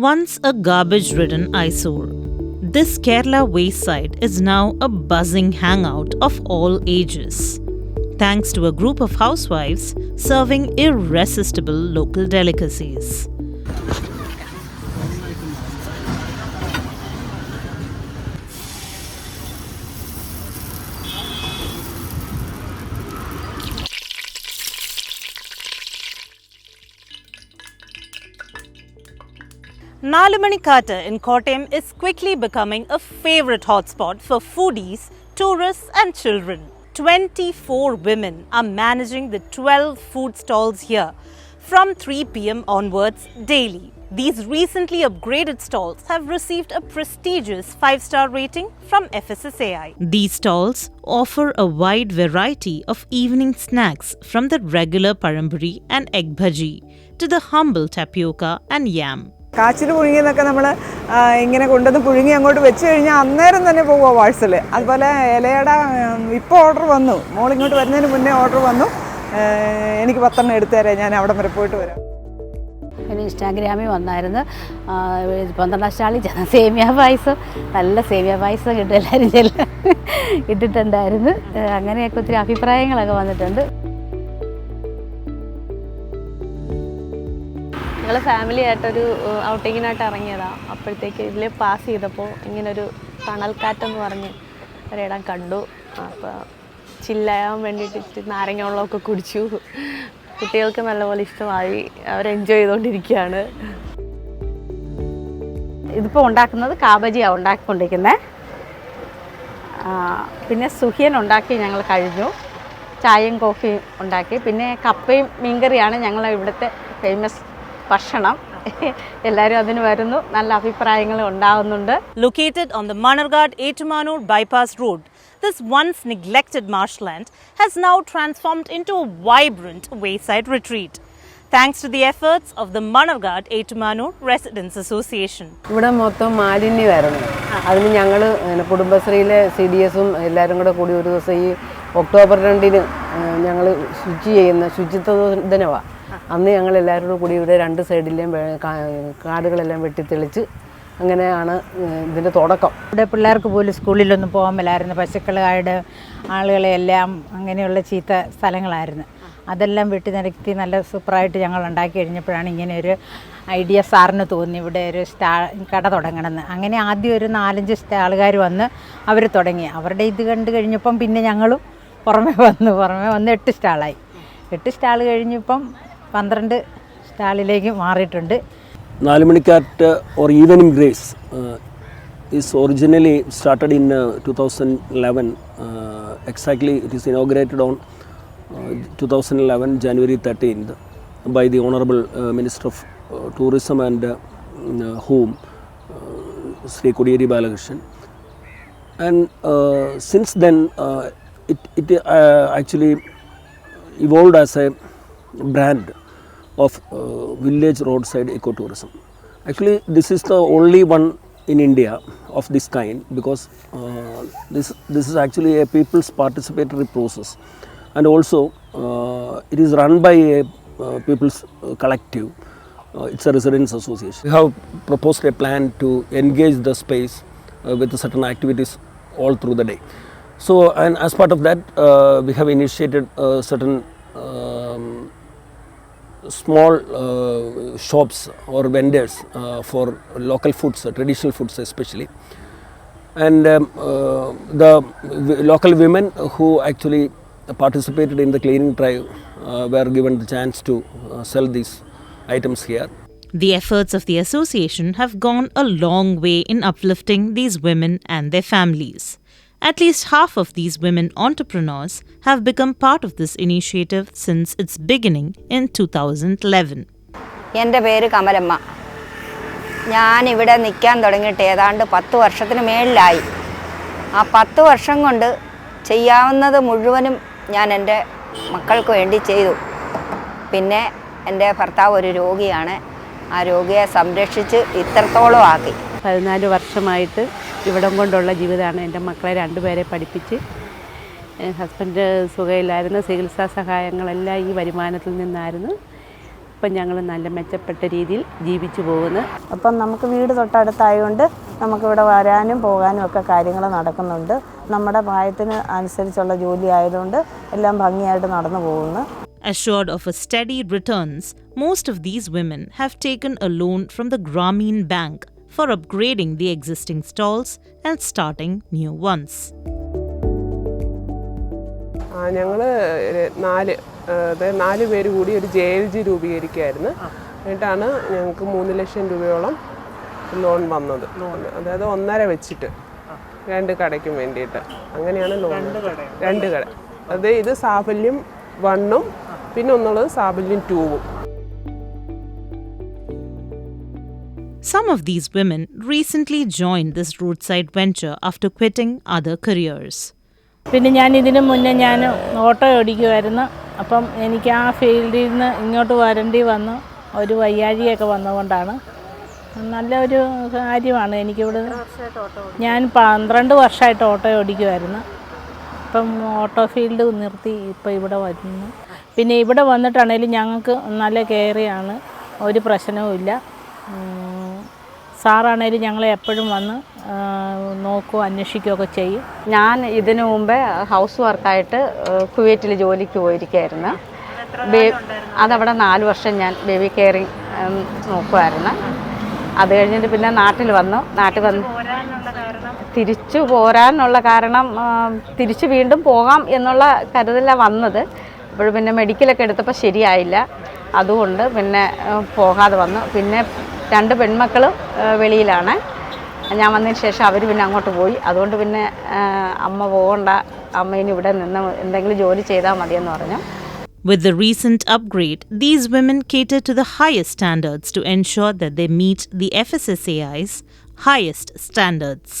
Once a garbage-ridden eyesore, this Kerala wayside is now a buzzing hangout of all ages, thanks to a group of housewives serving irresistible local delicacies. Nalumanikata in Kottayam is quickly becoming a favorite hotspot for foodies, tourists and children. 24 women are managing the 12 food stalls here from 3 p.m. onwards daily. These recently upgraded stalls have received a prestigious 5-star rating from FSSAI. These stalls offer a wide variety of evening snacks from the regular paramburi and egg bhaji to the humble tapioca and yam. കാച്ചിൽ പുഴുങ്ങിയെന്നൊക്കെ നമ്മൾ ഇങ്ങനെ കൊണ്ടുവന്ന് പുഴുങ്ങി അങ്ങോട്ട് വെച്ച് കഴിഞ്ഞാൽ അന്നേരം തന്നെ പോകുക പാഴ്സൽ. അതുപോലെ ഇലയുടെ ഇപ്പോൾ ഓർഡർ വന്നു, മോളിങ്ങോട്ട് വരുന്നതിന് മുന്നേ ഓർഡർ വന്നു, എനിക്ക് 10 എണ്ണം എടുത്തു തരാം, ഞാൻ അവിടെ വരെ പോയിട്ട് വരാം. ഇൻസ്റ്റാഗ്രാമിൽ വന്നായിരുന്നു 12 സ്റ്റാളിൽ സേമിയ പായസം, നല്ല സേമിയ പായസം കിട്ടും, എല്ലാവരും ഇട്ടിട്ടുണ്ടായിരുന്നു. അങ്ങനെയൊക്കെ ഒത്തിരി അഭിപ്രായങ്ങളൊക്കെ വന്നിട്ടുണ്ട്. ഞങ്ങൾ ഫാമിലി ആയിട്ടൊരു ഔട്ടിങ്ങിനായിട്ട് ഇറങ്ങിയതാണ്. അപ്പോഴത്തേക്ക് ഇതിൽ പാസ് ചെയ്തപ്പോൾ ഇങ്ങനൊരു തണൽക്കാറ്റെന്ന് പറഞ്ഞ് ഒരിടം കണ്ടു. അപ്പോൾ ചില്ലാൻ വേണ്ടിയിട്ട് ഇച്ചിരി നാരങ്ങ വെള്ളമൊക്കെ കുടിച്ചു. കുട്ടികൾക്ക് നല്ലപോലെ ഇഷ്ടമായി, അവർ എൻജോയ് ചെയ്തുകൊണ്ടിരിക്കുകയാണ്. ഇതിപ്പോൾ ഉണ്ടാക്കുന്നത് കാബജിയാണ് ഉണ്ടാക്കിക്കൊണ്ടിരിക്കുന്നത്. പിന്നെ സുഹിയൻ ഉണ്ടാക്കി ഞങ്ങൾ കഴിഞ്ഞു, ചായയും കോഫിയും ഉണ്ടാക്കി. പിന്നെ കപ്പയും മീൻകറിയാണ് ഞങ്ങൾ ഇവിടുത്തെ ഫേമസ് ഭക്ഷണം. എല്ലാവരും അതിന് വരുന്നു, നല്ല അഭിപ്രായങ്ങൾ ഉണ്ടാകുന്നുണ്ട്. Located on the Manargad-Etumanur bypass road, this once neglected marshland has now transformed into a vibrant wayside retreat, thanks to the efforts of the Manargad-Etumanur Residents Association. ഇവിടെ മൊത്തം മാലിന്യമായിരുന്നു. അതിന് ഞങ്ങൾ കുടുംബശ്രീയിലെ CDSും എല്ലാവരും കൂടെ കൂടി ഒരു ദിവസം ഈ ഒക്ടോബർ 2-ന് ഞങ്ങൾ ശുചിത്വ ദിനമാണ്. അന്ന് ഞങ്ങൾ എല്ലാവരും കൂടി ഇവിടെ 2 സൈഡിലെയും കാടുകളെല്ലാം വെട്ടിത്തെളിച്ച് അങ്ങനെയാണ് ഇതിൻ്റെ തുടക്കം. ഇവിടെ പിള്ളേർക്ക് പോലും സ്കൂളിലൊന്നും പോകാൻ മേലായിരുന്നു. പശുക്കളുടെ ആളുകളെല്ലാം അങ്ങനെയുള്ള ചീത്ത സ്ഥലങ്ങളായിരുന്നു. അതെല്ലാം വെട്ടി നിരത്തി നല്ല സൂപ്പറായിട്ട് ഞങ്ങൾ ഉണ്ടാക്കി കഴിഞ്ഞപ്പോഴാണ് ഇങ്ങനെ ഒരു ഐഡിയ സാറിന് തോന്നി ഇവിടെ ഒരു കട തുടങ്ങണമെന്ന്. അങ്ങനെ ആദ്യം ഒരു 4-5 ആൾക്കാർ വന്ന് അവർ തുടങ്ങി. അവരുടെ ഇത് കണ്ട് കഴിഞ്ഞപ്പം പിന്നെ ഞങ്ങളും പുറമേ വന്ന് 8 സ്റ്റാളായി. 8 സ്റ്റാൾ കഴിഞ്ഞപ്പം 12 സ്റ്റാളിലേക്ക് മാറിയിട്ടുണ്ട്. Nalumanikata or Evening Grace is originally started in 2011. Exactly, it is inaugurated on 2011 January 13th by the Honorable Minister of Tourism and Home, Sri Kodiyeri Balakrishnan. And since then it actually evolved as a brand of village roadside ecotourism. Actually, this is the only one in India of this kind, because this is actually a people's participatory process, and also it is run by a people's collective. It's a residents association. We have proposed a plan to engage the space with certain activities all through the day. So, and as part of that, we have initiated certain small shops or vendors for local foods, traditional foods especially. And the local women who actually participated in the cleaning drive were given the chance to sell these items here. The efforts of the association have gone a long way in uplifting these women and their families. At least half of these women entrepreneurs have become part of this initiative since its beginning in 2011. എൻ്റെ പേര് കമലമ്മ. ഞാനിവിടെ നിൽക്കാൻ തുടങ്ങിയിട്ട് ഏതാണ്ട് 10 വർഷത്തിന് മേളിലായി. ആ 10 വർഷം കൊണ്ട് ചെയ്യാവുന്നത് മുഴുവനും ഞാൻ എൻ്റെ മക്കൾക്ക് വേണ്ടി ചെയ്തു. പിന്നെ എൻ്റെ ഭർത്താവ് ഒരു രോഗിയാണ്. ആ രോഗിയെ സംരക്ഷിച്ച് ഇത്രത്തോളം ആക്കി. 14 വർഷമായിട്ട് ഇവിടം കൊണ്ടുള്ള ജീവിതമാണ്. എൻ്റെ മക്കളെ 2 പേരെ പഠിപ്പിച്ച്, ഹസ്ബൻഡ് സുഖമില്ലായിരുന്നു, ചികിത്സാ സഹായങ്ങളെല്ലാം ഈ വരുമാനത്തിൽ നിന്നായിരുന്നു. ഇപ്പം ഞങ്ങൾ നല്ല മെച്ചപ്പെട്ട രീതിയിൽ ജീവിച്ചു പോകുന്നു. അപ്പം നമുക്ക് വീട് തൊട്ടടുത്തായതുകൊണ്ട് നമുക്കിവിടെ വരാനും പോകാനും ഒക്കെ കാര്യങ്ങൾ നടക്കുന്നുണ്ട്. നമ്മുടെ പ്രായത്തിന് അനുസരിച്ചുള്ള ജോലി ആയതുകൊണ്ട് എല്ലാം ഭംഗിയായിട്ട് നടന്നു പോകുന്നു. Assured of a steady returns, most of these women have taken a loan from the Grameen Bank for upgrading the existing stalls and starting new ones. ഞങ്ങൾ നാല് പേര് കൂടി ഒരു JLG രൂപീകരിക്കുകയായിരുന്നു. എന്നിട്ടാണ് ഞങ്ങൾക്ക് 3 ലക്ഷം രൂപയോളം ലോൺ വന്നത്. അതായത് 1.5 വെച്ചിട്ട് 2 കടയ്ക്കും വേണ്ടിയിട്ട്. അങ്ങനെയാണ് ലോൺ. 2 കട. അത് ഇത് സാഫല്യം 1ഉം പിന്നെ ഒന്നുള്ളത് സാഫല്യം 2ഉം. Some of these women recently joined this roadside venture after quitting other careers. പിന്നെ ഞാൻ ഇതിനു മുന്നേ ഞാൻ ഓട്ടോ ഓടിക്കുമായിരുന്നു. അപ്പം എനിക്ക് ആ ഫീൽഡിൽ നിന്ന് ഇങ്ങോട്ട് വരേണ്ടി വന്നു. ഒരു വയ്യാഴികയൊക്കെ വന്നതുകൊണ്ടാണ്. നല്ലൊരു കാര്യമാണ് എനിക്കിവിടെ. ഞാൻ 12 വർഷമായിട്ട് ഓട്ടോ ഓടിക്കുമായിരുന്നു. ഇപ്പം ഓട്ടോ ഫീൽഡ് നിർത്തി ഇപ്പോൾ ഇവിടെ വരുന്നു. പിന്നെ ഇവിടെ വന്നിട്ടാണെങ്കിലും ഞങ്ങൾക്ക് നല്ല കെയറിയാണ്, ഒരു പ്രശ്നവുമില്ല. സാറാണേലും ഞങ്ങളെ എപ്പോഴും വന്ന് നോക്കുകയോ അന്വേഷിക്കുകയൊക്കെ ചെയ്യും. ഞാൻ ഇതിനു മുമ്പേ ഹൗസ് വർക്കായിട്ട് കുവൈറ്റിൽ ജോലിക്ക് പോയിരിക്കുകയായിരുന്നു. അതവിടെ 4 വർഷം ഞാൻ ബേബി കെയറിങ് നോക്കുമായിരുന്നു. അത് കഴിഞ്ഞിട്ട് പിന്നെ നാട്ടിൽ വന്നു തിരിച്ചു പോരാനുള്ള കാരണം തിരിച്ചു വീണ്ടും പോകാം എന്നുള്ള കരുതലാണ് വന്നത്. അപ്പോൾ പിന്നെ മെഡിക്കലൊക്കെ എടുത്തപ്പോൾ ശരിയായില്ല. അതുകൊണ്ട് പിന്നെ പോകാതെ വന്നു. പിന്നെ 2 പെൺമക്കൾ വെളിയിലാണ്. ഞാൻ വന്നതിന് ശേഷം അവർ പിന്നെ അങ്ങോട്ട് പോയി. അതുകൊണ്ട് പിന്നെ അമ്മ പോകണ്ട, അമ്മയിന് ഇവിടെ നിന്ന് എന്തെങ്കിലും ജോലി ചെയ്താൽ മതിയെന്ന് പറഞ്ഞു. With the recent upgrade, these women cater to the highest standards to ensure that they meet the FSSAI's highest standards.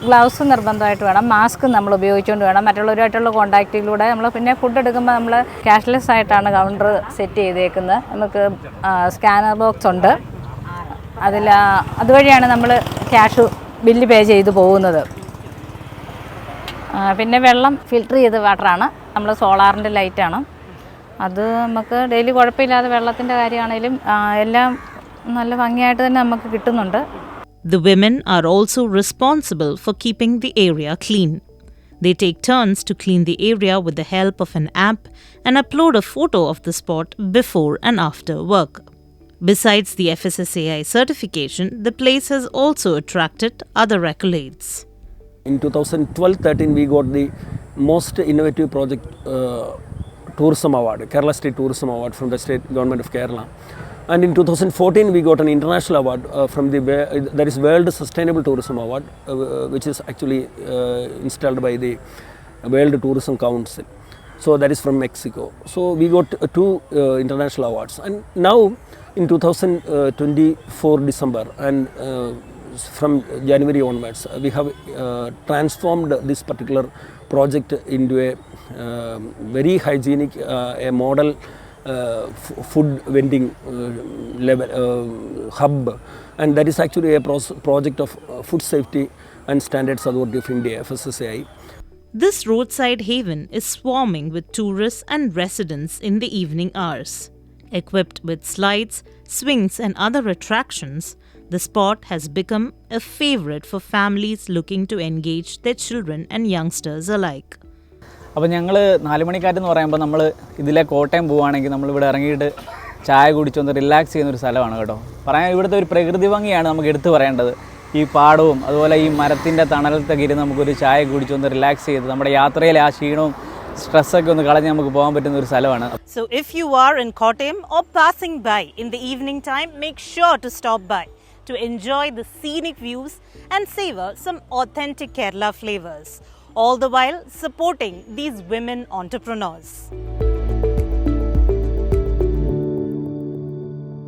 Gloves നിർബന്ധമായിട്ട് വേണം, മാസ്ക് നമ്മൾ ഉപയോഗിച്ചുകൊണ്ട് വേണം. മറ്റുള്ളവരുമായിട്ടുള്ള കോൺടാക്റ്റിലൂടെ നമ്മൾ പിന്നെ ഫുഡ് എടുക്കുമ്പോൾ നമ്മൾ ക്യാഷ്ലെസ് ആയിട്ടാണ് കൗണ്ടർ സെറ്റ് ചെയ്തേക്കുന്നത്. നമുക്ക് സ്കാനർ ബോക്സ് ഉണ്ട്, അതുവഴിയാണ് നമ്മൾ ക്യാഷ് ബില്ല് പേ ചെയ്ത് പോകുന്നത്. പിന്നെ വെള്ളം ഫിൽറ്റർ ചെയ്ത വാട്ടറാണ്, നമ്മൾ സോളാറിൻ്റെ ലൈറ്റാണ്. അത് നമുക്ക് ഡെയിലി കുഴപ്പമില്ലാതെ വെള്ളത്തിൻ്റെ കാര്യമാണെങ്കിലും എല്ലാം നല്ല ഭംഗിയായിട്ട് തന്നെ നമുക്ക് കിട്ടുന്നുണ്ട്. The women are also responsible for keeping the area clean. They take turns to clean the area with the help of an app and upload a photo of the spot before and after work. Besides the FSSAI certification, the place has also attracted other accolades. In 2012-13, we got the most innovative project tourism award, Kerala State Tourism Award from the State Government of Kerala. And in 2014, we got an international award from that is World Sustainable Tourism Award, which is actually installed by the World Tourism Council. So that is from Mexico. So we got 2 international awards. And now in 2024 December and from January onwards, we have transformed this particular project into a very hygienic, a model food vending hub, and that is actually a project of Food Safety and Standards Authority of India, FSSAI. This roadside haven is swarming with tourists and residents in the evening hours. Equipped with slides, swings and other attractions, the spot has become a favorite for families looking to engage their children and youngsters alike. അപ്പോൾ ഞങ്ങൾ 4 മണിക്കാറ്റെന്ന് പറയുമ്പോൾ നമ്മൾ ഇതിലെ കോട്ടയം പോവുകയാണെങ്കിൽ നമ്മളിവിടെ ഇറങ്ങിയിട്ട് ചായ കുടിച്ചൊന്ന് relax ചെയ്യുന്നൊരു സ്ഥലമാണ് കേട്ടോ. പറയാൻ ഇവിടുത്തെ ഒരു പ്രകൃതി ഭംഗിയാണ് നമുക്ക് എടുത്തു പറയേണ്ടത്. ഈ പാടവും അതുപോലെ ഈ മരത്തിൻ്റെ തണലത്തൊക്കെ ഇരുന്ന് നമുക്കൊരു ചായ കുടിച്ചൊന്ന് റിലാക്സ് ചെയ്ത് നമ്മുടെ യാത്രയിലെ ആ ക്ഷീണവും സ്ട്രെസ്സൊക്കെ ഒന്ന് കളഞ്ഞ് നമുക്ക് പോകാൻ പറ്റുന്ന ഒരു സ്ഥലമാണ്. So if you are in Kottayam or passing by in the evening time, make sure to stop by to enjoy the scenic views and savor some authentic Kerala flavors, all the while supporting these women entrepreneurs.